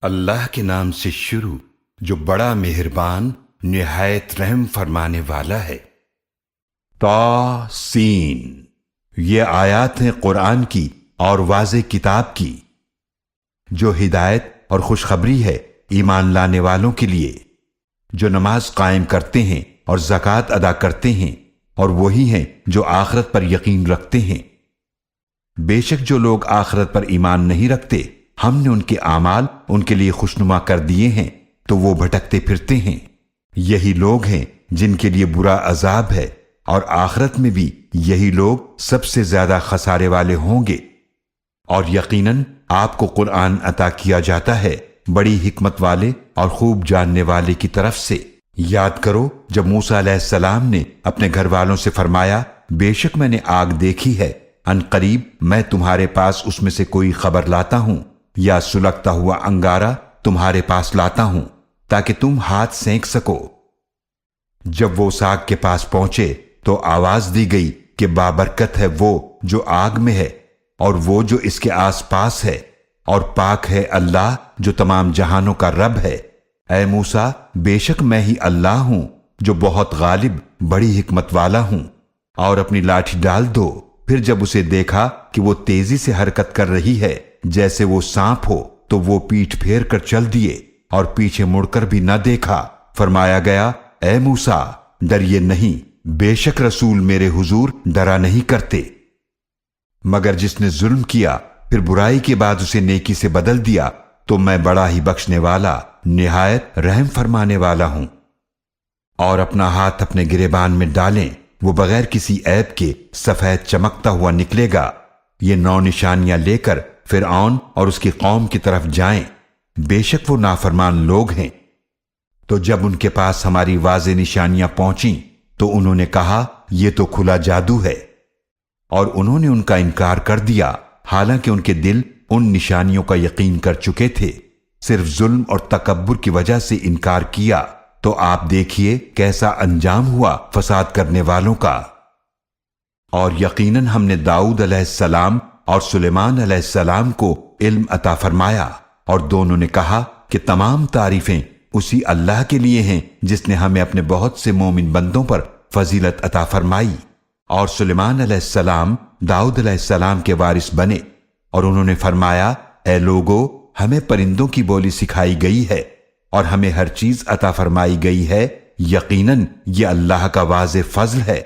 اللہ کے نام سے شروع جو بڑا مہربان نہایت رحم فرمانے والا ہے۔ طاسین، یہ آیات ہیں قرآن کی اور واضح کتاب کی، جو ہدایت اور خوشخبری ہے ایمان لانے والوں کے لیے، جو نماز قائم کرتے ہیں اور زکوٰۃ ادا کرتے ہیں، اور وہی ہیں جو آخرت پر یقین رکھتے ہیں۔ بے شک جو لوگ آخرت پر ایمان نہیں رکھتے، ہم نے ان کے اعمال ان کے لیے خوشنما کر دیے ہیں تو وہ بھٹکتے پھرتے ہیں۔ یہی لوگ ہیں جن کے لیے برا عذاب ہے، اور آخرت میں بھی یہی لوگ سب سے زیادہ خسارے والے ہوں گے۔ اور یقیناً آپ کو قرآن عطا کیا جاتا ہے بڑی حکمت والے اور خوب جاننے والے کی طرف سے۔ یاد کرو جب موسیٰ علیہ السلام نے اپنے گھر والوں سے فرمایا، بے شک میں نے آگ دیکھی ہے، ان قریب میں تمہارے پاس اس میں سے کوئی خبر لاتا ہوں، یا سلگتا ہوا انگارہ تمہارے پاس لاتا ہوں تاکہ تم ہاتھ سینک سکو۔ جب وہ اس آگ کے پاس پہنچے تو آواز دی گئی کہ بابرکت ہے وہ جو آگ میں ہے اور وہ جو اس کے آس پاس ہے، اور پاک ہے اللہ جو تمام جہانوں کا رب ہے۔ اے موسیٰ، بے شک میں ہی اللہ ہوں جو بہت غالب بڑی حکمت والا ہوں، اور اپنی لاٹھی ڈال دو۔ پھر جب اسے دیکھا کہ وہ تیزی سے حرکت کر رہی ہے جیسے وہ سانپ ہو، تو وہ پیٹھ پھیر کر چل دیے اور پیچھے مڑ کر بھی نہ دیکھا۔ فرمایا گیا، اے موسیٰ، ڈریے نہیں، بے شک رسول میرے حضور ڈرا نہیں کرتے، مگر جس نے ظلم کیا پھر برائی کے بعد اسے نیکی سے بدل دیا تو میں بڑا ہی بخشنے والا نہایت رحم فرمانے والا ہوں۔ اور اپنا ہاتھ اپنے گریبان میں ڈالیں، وہ بغیر کسی عیب کے سفید چمکتا ہوا نکلے گا۔ یہ 9 نشانیاں لے کر فرعون اور اس کی قوم کی طرف جائیں، بے شک وہ نافرمان لوگ ہیں۔ تو جب ان کے پاس ہماری واضح نشانیاں پہنچیں تو انہوں نے کہا، یہ تو کھلا جادو ہے، اور انہوں نے ان کا انکار کر دیا، حالانکہ ان کے دل ان نشانیوں کا یقین کر چکے تھے، صرف ظلم اور تکبر کی وجہ سے انکار کیا۔ تو آپ دیکھیے کیسا انجام ہوا فساد کرنے والوں کا۔ اور یقیناً ہم نے داؤد علیہ السلام اور سلیمان علیہ السلام کو علم عطا فرمایا، اور دونوں نے کہا کہ تمام تعریفیں اسی اللہ کے لیے ہیں جس نے ہمیں اپنے بہت سے مومن بندوں پر فضیلت عطا فرمائی۔ اور سلیمان علیہ السلام داؤد علیہ السلام کے وارث بنے، اور انہوں نے فرمایا، اے لوگو، ہمیں پرندوں کی بولی سکھائی گئی ہے اور ہمیں ہر چیز عطا فرمائی گئی ہے، یقیناً یہ اللہ کا واضح فضل ہے۔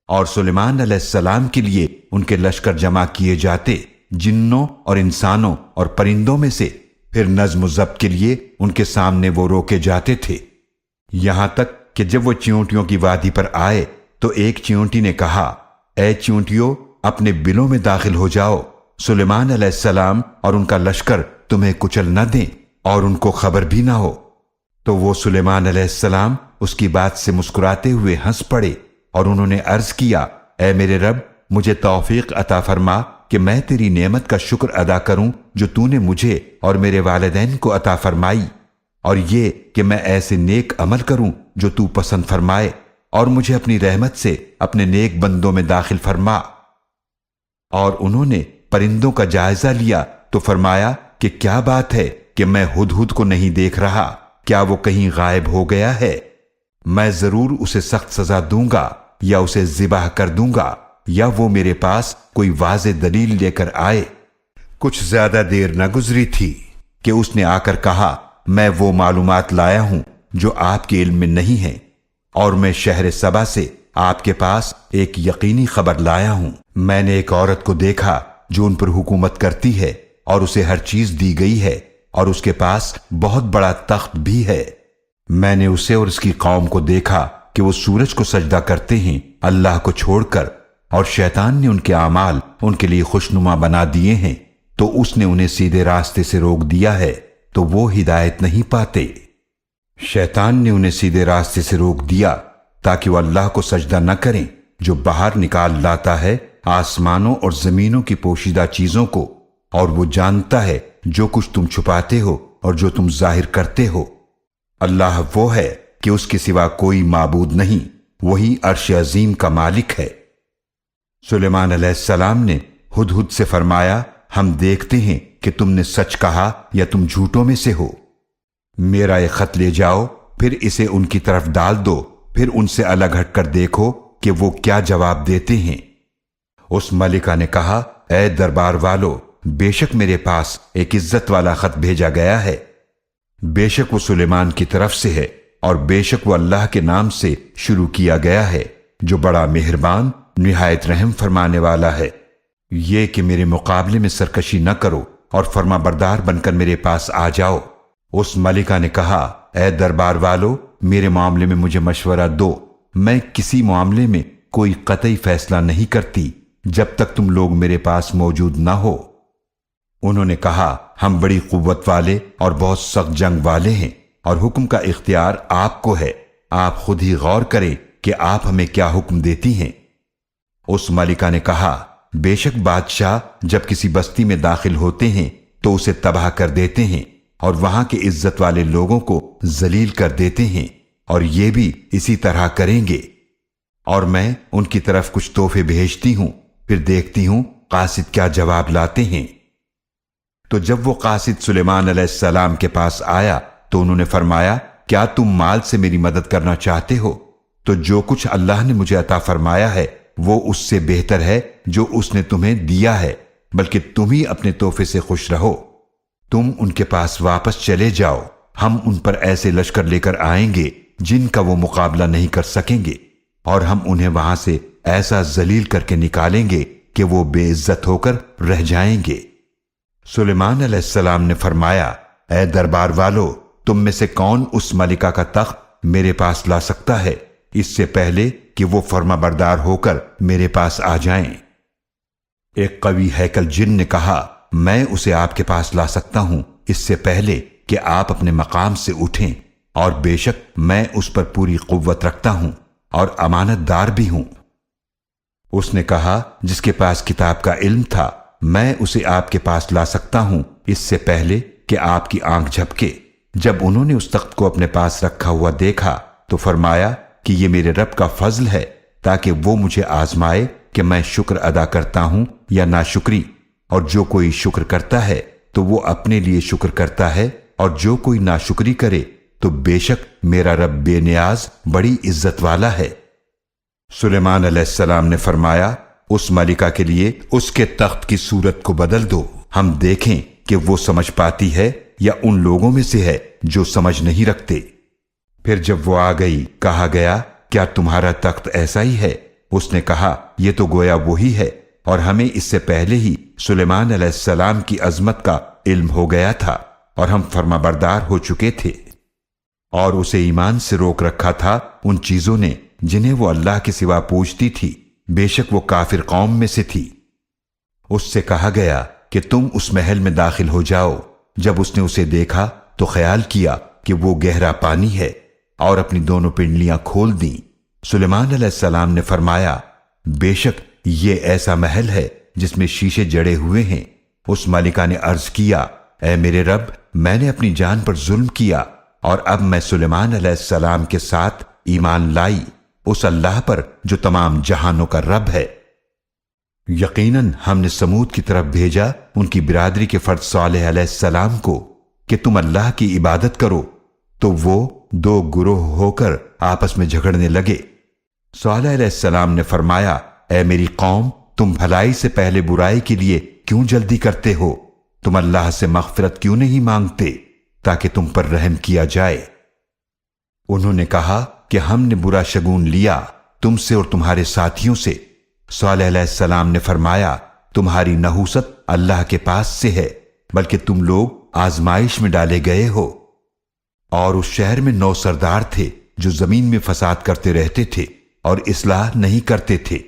اور سلیمان علیہ السلام کے لیے ان کے لشکر جمع کیے جاتے، جنوں اور انسانوں اور پرندوں میں سے، پھر نظم و ضبط کے لیے ان کے سامنے وہ روکے جاتے تھے، یہاں تک کہ جب وہ چیونٹیوں کی وادی پر آئے تو ایک چیونٹی نے کہا، اے چیونٹیوں، اپنے بلوں میں داخل ہو جاؤ، سلیمان علیہ السلام اور ان کا لشکر تمہیں کچل نہ دیں اور ان کو خبر بھی نہ ہو۔ تو وہ سلیمان علیہ السلام اس کی بات سے مسکراتے ہوئے ہنس پڑے، اور انہوں نے عرض کیا، اے میرے رب، مجھے توفیق عطا فرما کہ میں تیری نعمت کا شکر ادا کروں جو تو نے مجھے اور میرے والدین کو عطا فرمائی، اور یہ کہ میں ایسے نیک عمل کروں جو تو پسند فرمائے، اور مجھے اپنی رحمت سے اپنے نیک بندوں میں داخل فرما۔ اور انہوں نے پرندوں کا جائزہ لیا تو فرمایا کہ کیا بات ہے کہ میں ہدہد کو نہیں دیکھ رہا، کیا وہ کہیں غائب ہو گیا ہے؟ میں ضرور اسے سخت سزا دوں گا، یا اسے ذبح کر دوں گا، یا وہ میرے پاس کوئی واضح دلیل لے کر آئے۔ کچھ زیادہ دیر نہ گزری تھی کہ اس نے آ کر کہا، میں وہ معلومات لایا ہوں جو آپ کے علم میں نہیں ہیں، اور میں شہر سبا سے آپ کے پاس ایک یقینی خبر لایا ہوں۔ میں نے ایک عورت کو دیکھا جو ان پر حکومت کرتی ہے، اور اسے ہر چیز دی گئی ہے، اور اس کے پاس بہت بڑا تخت بھی ہے۔ میں نے اسے اور اس کی قوم کو دیکھا کہ وہ سورج کو سجدہ کرتے ہیں اللہ کو چھوڑ کر، اور شیطان نے ان کے اعمال ان کے لیے خوشنما بنا دیے ہیں، تو اس نے انہیں سیدھے راستے سے روک دیا ہے تو وہ ہدایت نہیں پاتے۔ شیطان نے انہیں سیدھے راستے سے روک دیا تاکہ وہ اللہ کو سجدہ نہ کریں جو باہر نکال لاتا ہے آسمانوں اور زمینوں کی پوشیدہ چیزوں کو، اور وہ جانتا ہے جو کچھ تم چھپاتے ہو اور جو تم ظاہر کرتے ہو۔ اللہ وہ ہے کہ اس کے سوا کوئی معبود نہیں، وہی عرش عظیم کا مالک ہے۔ سلیمان علیہ السلام نے ہدہد سے فرمایا، ہم دیکھتے ہیں کہ تم نے سچ کہا یا تم جھوٹوں میں سے ہو۔ میرا یہ خط لے جاؤ، پھر اسے ان کی طرف ڈال دو، پھر ان سے الگ ہٹ کر دیکھو کہ وہ کیا جواب دیتے ہیں۔ اس ملکہ نے کہا، اے دربار والو، بے شک میرے پاس ایک عزت والا خط بھیجا گیا ہے، بے شک وہ سلیمان کی طرف سے ہے، اور بے شک وہ اللہ کے نام سے شروع کیا گیا ہے جو بڑا مہربان نہایت رحم فرمانے والا ہے۔ یہ کہ میرے مقابلے میں سرکشی نہ کرو اور فرما بردار بن کر میرے پاس آ جاؤ۔ اس ملکہ نے کہا، اے دربار والو، میرے معاملے میں مجھے مشورہ دو، میں کسی معاملے میں کوئی قطعی فیصلہ نہیں کرتی جب تک تم لوگ میرے پاس موجود نہ ہو۔ انہوں نے کہا، ہم بڑی قوت والے اور بہت سخت جنگ والے ہیں، اور حکم کا اختیار آپ کو ہے، آپ خود ہی غور کریں کہ آپ ہمیں کیا حکم دیتی ہیں۔ اس ملکہ نے کہا، بے شک بادشاہ جب کسی بستی میں داخل ہوتے ہیں تو اسے تباہ کر دیتے ہیں اور وہاں کے عزت والے لوگوں کو ذلیل کر دیتے ہیں، اور یہ بھی اسی طرح کریں گے۔ اور میں ان کی طرف کچھ تحفے بھیجتی ہوں، پھر دیکھتی ہوں قاصد کیا جواب لاتے ہیں۔ تو جب وہ قاصد سلیمان علیہ السلام کے پاس آیا تو انہوں نے فرمایا، کیا تم مال سے میری مدد کرنا چاہتے ہو؟ تو جو کچھ اللہ نے مجھے عطا فرمایا ہے وہ اس سے بہتر ہے جو اس نے تمہیں دیا ہے، بلکہ تم ہی اپنے تحفے سے خوش رہو۔ تم ان کے پاس واپس چلے جاؤ، ہم ان پر ایسے لشکر لے کر آئیں گے جن کا وہ مقابلہ نہیں کر سکیں گے، اور ہم انہیں وہاں سے ایسا ذلیل کر کے نکالیں گے کہ وہ بے عزت ہو کر رہ جائیں گے۔ سلیمان علیہ السلام نے فرمایا، اے دربار والو، تم میں سے کون اس ملکہ کا تخت میرے پاس لا سکتا ہے اس سے پہلے کہ وہ فرما بردار ہو کر میرے پاس آ جائیں؟ ایک قوی ہیکل جن نے کہا، میں اسے آپ کے پاس لا سکتا ہوں اس سے پہلے کہ آپ اپنے مقام سے اٹھیں، اور بے شک میں اس پر پوری قوت رکھتا ہوں اور امانت دار بھی ہوں۔ اس نے کہا، جس کے پاس کتاب کا علم تھا، میں اسے آپ کے پاس لا سکتا ہوں اس سے پہلے کہ آپ کی آنکھ جھپکے۔ جب انہوں نے اس تخت کو اپنے پاس رکھا ہوا دیکھا تو فرمایا کہ یہ میرے رب کا فضل ہے تاکہ وہ مجھے آزمائے کہ میں شکر ادا کرتا ہوں یا ناشکری، اور جو کوئی شکر کرتا ہے تو وہ اپنے لیے شکر کرتا ہے، اور جو کوئی ناشکری کرے تو بے شک میرا رب بے نیاز بڑی عزت والا ہے۔ سلیمان علیہ السلام نے فرمایا، اس ملکہ کے لیے اس کے تخت کی صورت کو بدل دو، ہم دیکھیں کہ وہ سمجھ پاتی ہے یا ان لوگوں میں سے ہے جو سمجھ نہیں رکھتے۔ پھر جب وہ آ گئی، کہا گیا، کیا تمہارا تخت ایسا ہی ہے؟ اس نے کہا، یہ تو گویا وہی ہے، اور ہمیں اس سے پہلے ہی سلیمان علیہ السلام کی عظمت کا علم ہو گیا تھا، اور ہم فرما بردار ہو چکے تھے، اور اسے ایمان سے روک رکھا تھا ان چیزوں نے جنہیں وہ اللہ کے سوا پوجتی تھی، بے شک وہ کافر قوم میں سے تھی۔ اس سے کہا گیا کہ تم اس محل میں داخل ہو جاؤ۔ جب اس نے اسے دیکھا تو خیال کیا کہ وہ گہرا پانی ہے، اور اپنی دونوں پنڈلیاں کھول دیں۔ سلیمان علیہ السلام نے فرمایا، بے شک یہ ایسا محل ہے جس میں شیشے جڑے ہوئے ہیں۔ اس ملکہ نے عرض کیا، اے میرے رب، میں نے اپنی جان پر ظلم کیا، اور اب میں سلیمان علیہ السلام کے ساتھ ایمان لائی اس اللہ پر جو تمام جہانوں کا رب ہے۔ یقیناً ہم نے سمود کی طرف بھیجا ان کی برادری کے فرد صالح علیہ السلام کو کہ تم اللہ کی عبادت کرو، تو وہ دو گروہ ہو کر آپس میں جھگڑنے لگے۔ صالح علیہ السلام نے فرمایا، اے میری قوم، تم بھلائی سے پہلے برائی کے لیے کیوں جلدی کرتے ہو؟ تم اللہ سے مغفرت کیوں نہیں مانگتے تاکہ تم پر رحم کیا جائے؟ انہوں نے کہا کہ ہم نے برا شگون لیا تم سے اور تمہارے ساتھیوں سے۔ صالح علیہ السلام نے فرمایا، تمہاری نحوست اللہ کے پاس سے ہے، بلکہ تم لوگ آزمائش میں ڈالے گئے ہو۔ اور اس شہر میں 9 سردار تھے جو زمین میں فساد کرتے رہتے تھے اور اصلاح نہیں کرتے تھے۔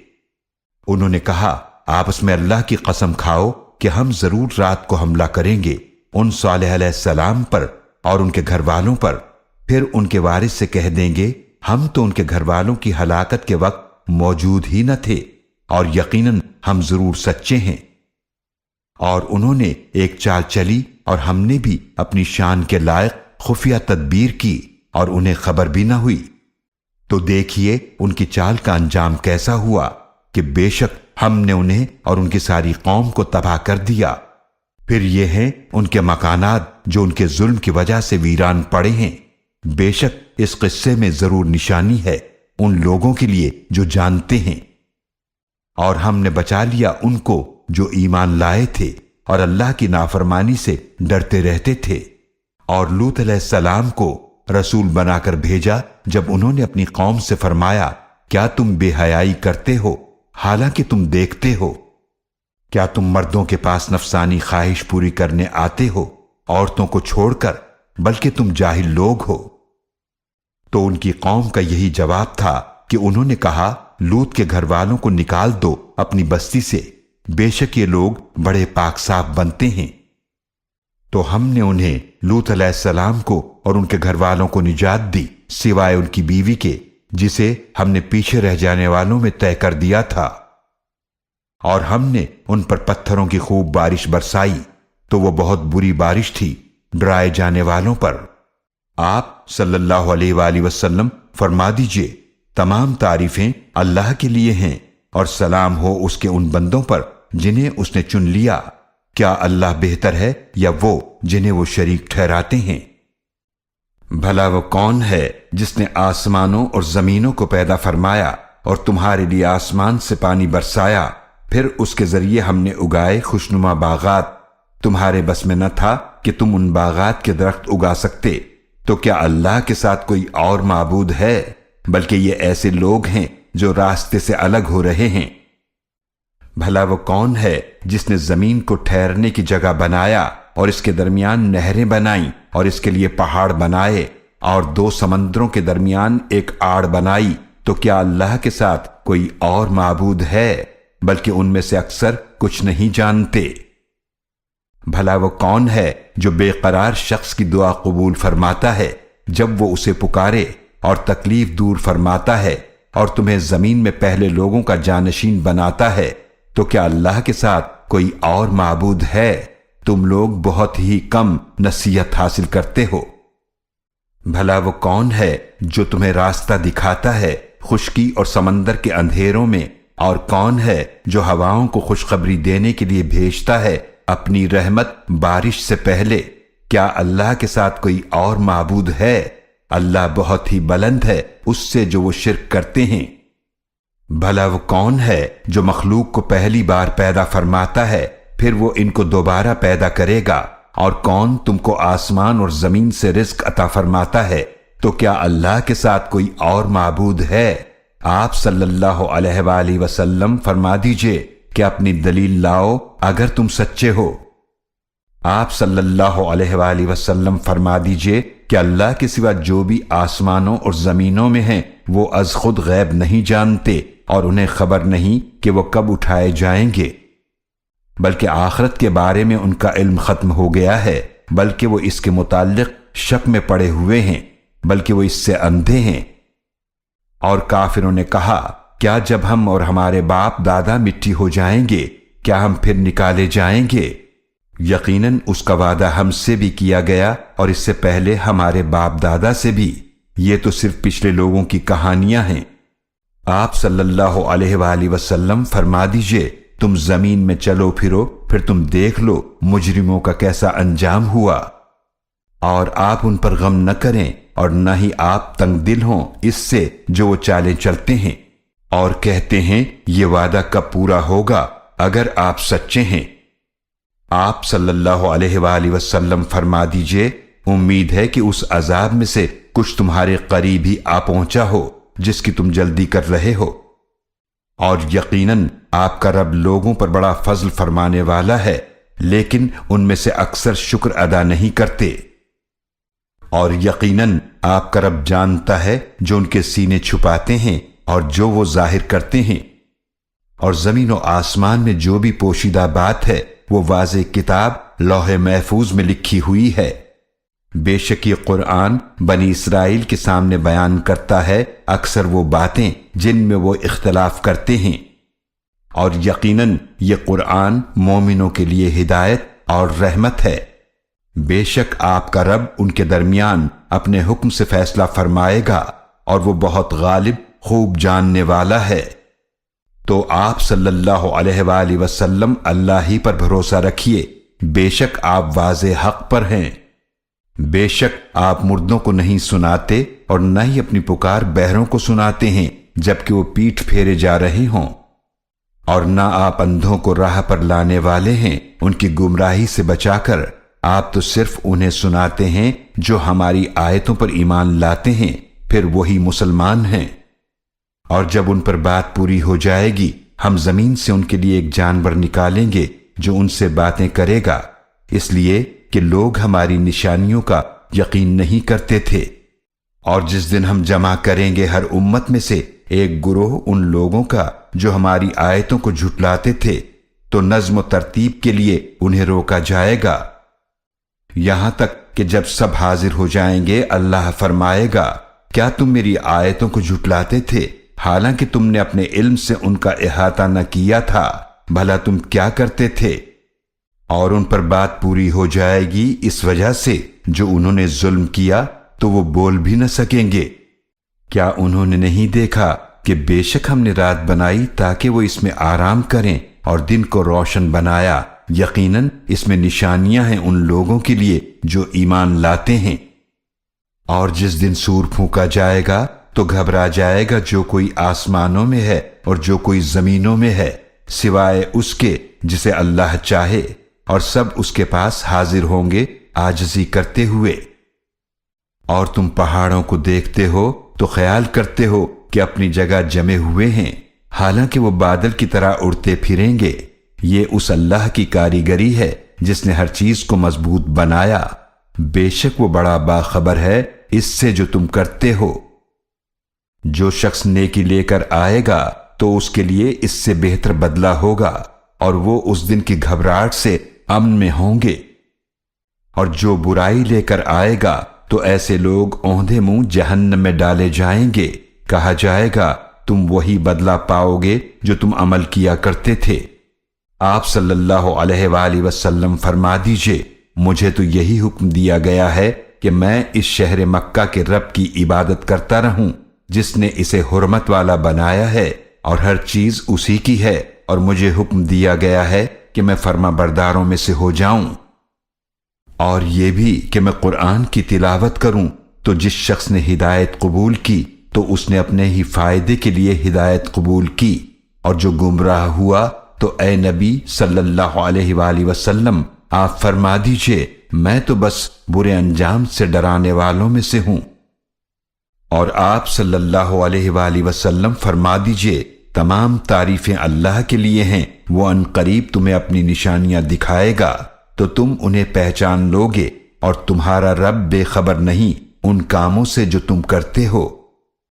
انہوں نے کہا، آپس میں اللہ کی قسم کھاؤ کہ ہم ضرور رات کو حملہ کریں گے ان صالح علیہ السلام پر اور ان کے گھر والوں پر، پھر ان کے وارث سے کہہ دیں گے، ہم تو ان کے گھر والوں کی ہلاکت کے وقت موجود ہی نہ تھے، اور یقیناً ہم ضرور سچے ہیں۔ اور انہوں نے ایک چال چلی اور ہم نے بھی اپنی شان کے لائق خفیہ تدبیر کی اور انہیں خبر بھی نہ ہوئی۔ تو دیکھیے ان کی چال کا انجام کیسا ہوا کہ بے شک ہم نے انہیں اور ان کی ساری قوم کو تباہ کر دیا۔ پھر یہ ہیں ان کے مکانات جو ان کے ظلم کی وجہ سے ویران پڑے ہیں۔ بے شک اس قصے میں ضرور نشانی ہے ان لوگوں کے لیے جو جانتے ہیں۔ اور ہم نے بچا لیا ان کو جو ایمان لائے تھے اور اللہ کی نافرمانی سے ڈرتے رہتے تھے، اور لوط علیہ السلام کو رسول بنا کر بھیجا جب انہوں نے اپنی قوم سے فرمایا کیا تم بے حیائی کرتے ہو حالانکہ تم دیکھتے ہو؟ کیا تم مردوں کے پاس نفسانی خواہش پوری کرنے آتے ہو عورتوں کو چھوڑ کر، بلکہ تم جاہل لوگ ہو؟ تو ان کی قوم کا یہی جواب تھا کہ انہوں نے کہا لوط کے گھر والوں کو نکال دو اپنی بستی سے، بے شک یہ لوگ بڑے پاک صاف بنتے ہیں۔ تو ہم نے انہیں لوط علیہ السلام کو اور ان کے گھر والوں کو نجات دی سوائے ان کی بیوی کے، جسے ہم نے پیچھے رہ جانے والوں میں طے کر دیا تھا، اور ہم نے ان پر پتھروں کی خوب بارش برسائی تو وہ بہت بری بارش تھی ڈرائے جانے والوں پر۔ آپ صلی اللہ علیہ وآلہ وسلم فرما دیجئے تمام تعریفیں اللہ کے لیے ہیں، اور سلام ہو اس کے ان بندوں پر جنہیں اس نے چن لیا۔ کیا اللہ بہتر ہے یا وہ جنہیں وہ شریک ٹھہراتے ہیں؟ بھلا وہ کون ہے جس نے آسمانوں اور زمینوں کو پیدا فرمایا اور تمہارے لیے آسمان سے پانی برسایا، پھر اس کے ذریعے ہم نے اگائے خوشنما باغات، تمہارے بس میں نہ تھا کہ تم ان باغات کے درخت اگا سکتے، تو کیا اللہ کے ساتھ کوئی اور معبود ہے؟ بلکہ یہ ایسے لوگ ہیں جو راستے سے الگ ہو رہے ہیں۔ بھلا وہ کون ہے جس نے زمین کو ٹھہرنے کی جگہ بنایا اور اس کے درمیان نہریں بنائیں اور اس کے لیے پہاڑ بنائے اور دو سمندروں کے درمیان ایک آڑ بنائی، تو کیا اللہ کے ساتھ کوئی اور معبود ہے؟ بلکہ ان میں سے اکثر کچھ نہیں جانتے۔ بھلا وہ کون ہے جو بے قرار شخص کی دعا قبول فرماتا ہے جب وہ اسے پکارے، اور تکلیف دور فرماتا ہے، اور تمہیں زمین میں پہلے لوگوں کا جانشین بناتا ہے، تو کیا اللہ کے ساتھ کوئی اور معبود ہے؟ تم لوگ بہت ہی کم نصیحت حاصل کرتے ہو۔ بھلا وہ کون ہے جو تمہیں راستہ دکھاتا ہے خشکی اور سمندر کے اندھیروں میں، اور کون ہے جو ہواؤں کو خوشخبری دینے کے لیے بھیجتا ہے اپنی رحمت بارش سے پہلے؟ کیا اللہ کے ساتھ کوئی اور معبود ہے؟ اللہ بہت ہی بلند ہے اس سے جو وہ شرک کرتے ہیں۔ بھلا وہ کون ہے جو مخلوق کو پہلی بار پیدا فرماتا ہے پھر وہ ان کو دوبارہ پیدا کرے گا؟ اور کون تم کو آسمان اور زمین سے رزق عطا فرماتا ہے؟ تو کیا اللہ کے ساتھ کوئی اور معبود ہے؟ آپ صلی اللہ علیہ وآلہ وسلم فرما دیجئے کہ اپنی دلیل لاؤ اگر تم سچے ہو۔ آپ صلی اللہ علیہ وآلہ وسلم فرما دیجئے کہ اللہ کے سوا جو بھی آسمانوں اور زمینوں میں ہیں وہ از خود غیب نہیں جانتے، اور انہیں خبر نہیں کہ وہ کب اٹھائے جائیں گے، بلکہ آخرت کے بارے میں ان کا علم ختم ہو گیا ہے، بلکہ وہ اس کے متعلق شک میں پڑے ہوئے ہیں، بلکہ وہ اس سے اندھے ہیں۔ اور کافروں نے کہا کیا جب ہم اور ہمارے باپ دادا مٹی ہو جائیں گے کیا ہم پھر نکالے جائیں گے؟ یقیناً اس کا وعدہ ہم سے بھی کیا گیا اور اس سے پہلے ہمارے باپ دادا سے بھی، یہ تو صرف پچھلے لوگوں کی کہانیاں ہیں۔ آپ صلی اللہ علیہ وآلہ وسلم فرما دیجئے تم زمین میں چلو پھرو پھر تم دیکھ لو مجرموں کا کیسا انجام ہوا، اور آپ ان پر غم نہ کریں اور نہ ہی آپ تنگ دل ہوں اس سے جو وہ چالیں چلتے ہیں، اور کہتے ہیں یہ وعدہ کب پورا ہوگا اگر آپ سچے ہیں۔ آپ صلی اللہ علیہ وآلہ وسلم فرما دیجئے امید ہے کہ اس عذاب میں سے کچھ تمہارے قریب ہی آ پہنچا ہو جس کی تم جلدی کر رہے ہو، اور یقیناً آپ کا رب لوگوں پر بڑا فضل فرمانے والا ہے، لیکن ان میں سے اکثر شکر ادا نہیں کرتے۔ اور یقیناً آپ کا رب جانتا ہے جو ان کے سینے چھپاتے ہیں اور جو وہ ظاہر کرتے ہیں، اور زمین و آسمان میں جو بھی پوشیدہ بات ہے وہ واضح کتاب لوح محفوظ میں لکھی ہوئی ہے۔ بے شک یہ قرآن بنی اسرائیل کے سامنے بیان کرتا ہے اکثر وہ باتیں جن میں وہ اختلاف کرتے ہیں، اور یقیناً یہ قرآن مومنوں کے لیے ہدایت اور رحمت ہے۔ بے شک آپ کا رب ان کے درمیان اپنے حکم سے فیصلہ فرمائے گا، اور وہ بہت غالب خوب جاننے والا ہے۔ تو آپ صلی اللہ علیہ وآلہ وسلم اللہ ہی پر بھروسہ رکھیے بے شک آپ واضح حق پر ہیں۔ بے شک آپ مردوں کو نہیں سناتے اور نہ ہی اپنی پکار بہروں کو سناتے ہیں جبکہ وہ پیٹھ پھیرے جا رہے ہوں، اور نہ آپ اندھوں کو راہ پر لانے والے ہیں ان کی گمراہی سے بچا کر، آپ تو صرف انہیں سناتے ہیں جو ہماری آیتوں پر ایمان لاتے ہیں، پھر وہی مسلمان ہیں۔ اور جب ان پر بات پوری ہو جائے گی، ہم زمین سے ان کے لیے ایک جانور نکالیں گے جو ان سے باتیں کرے گا، اس لیے کہ لوگ ہماری نشانیوں کا یقین نہیں کرتے تھے۔ اور جس دن ہم جمع کریں گے ہر امت میں سے ایک گروہ ان لوگوں کا جو ہماری آیتوں کو جھٹلاتے تھے، تو نظم و ترتیب کے لیے انہیں روکا جائے گا، یہاں تک کہ جب سب حاضر ہو جائیں گے اللہ فرمائے گا، کیا تم میری آیتوں کو جھٹلاتے تھے حالانکہ تم نے اپنے علم سے ان کا احاطہ نہ کیا تھا؟ بھلا تم کیا کرتے تھے؟ اور ان پر بات پوری ہو جائے گی اس وجہ سے جو انہوں نے ظلم کیا تو وہ بول بھی نہ سکیں گے۔ کیا انہوں نے نہیں دیکھا کہ بے شک ہم نے رات بنائی تاکہ وہ اس میں آرام کریں اور دن کو روشن بنایا، یقیناً اس میں نشانیاں ہیں ان لوگوں کے لیے جو ایمان لاتے ہیں۔ اور جس دن سور پھونکا جائے گا تو گھبرا جائے گا جو کوئی آسمانوں میں ہے اور جو کوئی زمینوں میں ہے، سوائے اس کے جسے اللہ چاہے، اور سب اس کے پاس حاضر ہوں گے عاجزی کرتے ہوئے۔ اور تم پہاڑوں کو دیکھتے ہو تو خیال کرتے ہو کہ اپنی جگہ جمے ہوئے ہیں، حالانکہ وہ بادل کی طرح اڑتے پھریں گے۔ یہ اس اللہ کی کاریگری ہے جس نے ہر چیز کو مضبوط بنایا، بے شک وہ بڑا باخبر ہے اس سے جو تم کرتے ہو۔ جو شخص نیکی لے کر آئے گا تو اس کے لیے اس سے بہتر بدلہ ہوگا، اور وہ اس دن کی گھبراہٹ سے امن میں ہوں گے۔ اور جو برائی لے کر آئے گا تو ایسے لوگ اوندھے منہ جہنم میں ڈالے جائیں گے، کہا جائے گا تم وہی بدلہ پاؤ گے جو تم عمل کیا کرتے تھے۔ آپ صلی اللہ علیہ وآلہ وسلم فرما دیجئے، مجھے تو یہی حکم دیا گیا ہے کہ میں اس شہر مکہ کے رب کی عبادت کرتا رہوں جس نے اسے حرمت والا بنایا ہے اور ہر چیز اسی کی ہے، اور مجھے حکم دیا گیا ہے کہ میں فرما برداروں میں سے ہو جاؤں، اور یہ بھی کہ میں قرآن کی تلاوت کروں۔ تو جس شخص نے ہدایت قبول کی تو اس نے اپنے ہی فائدے کے لیے ہدایت قبول کی، اور جو گمراہ ہوا تو اے نبی صلی اللہ علیہ وآلہ وسلم آپ فرما دیجئے میں تو بس برے انجام سے ڈرانے والوں میں سے ہوں۔ اور آپ صلی اللہ علیہ وآلہ وسلم فرما دیجئے تمام تعریفیں اللہ کے لیے ہیں، وہ ان قریب تمہیں اپنی نشانیاں دکھائے گا تو تم انہیں پہچان لوگے، اور تمہارا رب بے خبر نہیں ان کاموں سے جو تم کرتے ہو۔